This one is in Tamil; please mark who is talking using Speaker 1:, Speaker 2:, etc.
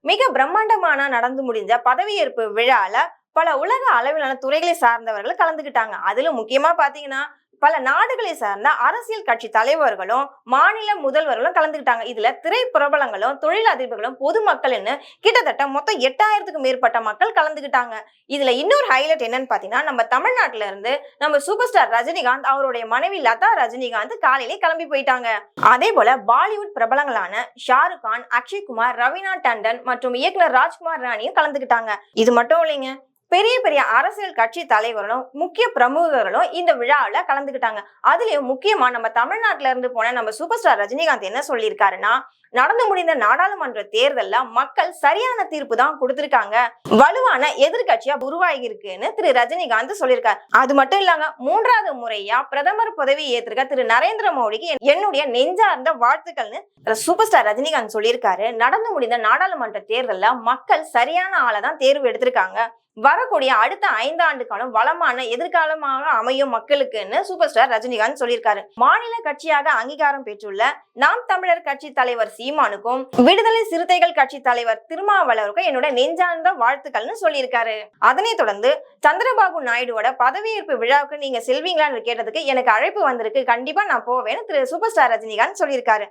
Speaker 1: மிக பிரம்மாண்டமான நடந்து முடிஞ்ச பதவியேற்பு விழால பல உலக அளவிலான துறைகளை சார்ந்தவர்கள் கலந்துக்கிட்டாங்க. அதுல முக்கியமா பாத்தீங்கன்னா பல நாடுகளை சார்ந்த அரசியல் கட்சி தலைவர்களும் மாநில முதல்வர்களும் கலந்துக்கிட்டாங்க. இதுல திரைப்பிரபலங்களும் தொழிலதிபர்களும் பொதுமக்கள்னு கிட்டத்தட்ட மொத்தம் 8000க்கும் மேற்பட்ட மக்கள் கலந்துக்கிட்டாங்க. இதுல இன்னொரு ஹைலைட் என்னன்னு பாத்தீங்கன்னா, நம்ம தமிழ்நாட்டுல இருந்து நம்ம சூப்பர் ஸ்டார் ரஜினிகாந்த் அவருடைய மனைவி லதா ரஜினிகாந்த் காலையிலே கிளம்பி போயிட்டாங்க. அதே போல பாலிவுட் பிரபலங்களான ஷாருக் கான், அக்ஷய்குமார், ரவீனா டண்டன் மற்றும் இயக்குனர் ராஜ்குமார் ராணியும் கலந்துக்கிட்டாங்க. இது மட்டும் இல்லைங்க, பெரிய பெரிய அரசியல் கட்சி தலைவர்களும் முக்கிய பிரமுகர்களும் இந்த விழாவில கலந்துக்கிட்டாங்க. அதுலயும் முக்கியமா நம்ம தமிழ்நாட்டுல இருந்து போன நம்ம சூப்பர் ஸ்டார் ரஜினிகாந்த் என்ன சொல்லியிருக்காருன்னா, நடந்து முடிந்த நாடாளுமன்ற தேர்தல்ல மக்கள் சரியான தீர்ப்பு தான் கொடுத்திருக்காங்க, வலுவான எதிர்கட்சியா உருவாகி இருக்குன்னு திரு ரஜினிகாந்த் சொல்லியிருக்காரு. அது மட்டும் இல்லாம 3வது முறையா பிரதமர் பதவி ஏற்றிருக்க திரு நரேந்திர மோடிக்கு என்னுடைய நெஞ்சார்ந்த வாழ்த்துக்கள்னு சூப்பர் ஸ்டார் ரஜினிகாந்த் சொல்லியிருக்காரு. நடந்து முடிந்த நாடாளுமன்ற தேர்தல்ல மக்கள் சரியான ஆளை தான் தேர்வு எடுத்திருக்காங்க, வரக்கூடிய அடுத்த 5 ஆண்டு காலம் வளமான எதிர்காலமாக அமையும் மக்களுக்குன்னு சூப்பர் ஸ்டார் ரஜினிகாந்த் சொல்லியிருக்காரு. மாநில கட்சியாக அங்கீகாரம் பெற்றுள்ள நாம் தமிழர் கட்சி தலைவர் சீமானுக்கும் விடுதலை சிறுத்தைகள் கட்சி தலைவர் திருமாவளவருக்கும் என்னோட நெஞ்சார்ந்த வாழ்த்துக்கள்னு சொல்லியிருக்காரு. அதனை தொடர்ந்து சந்திரபாபு நாயுடுவோட பதவியேற்பு விழாவுக்கு நீங்க செல்வீங்களான்னு கேட்டதுக்கு எனக்கு அழைப்பு வந்திருக்கு, கண்டிப்பா நான் போவேன்னு திரு சூப்பர் ஸ்டார் ரஜினிகாந்த் சொல்லியிருக்காரு.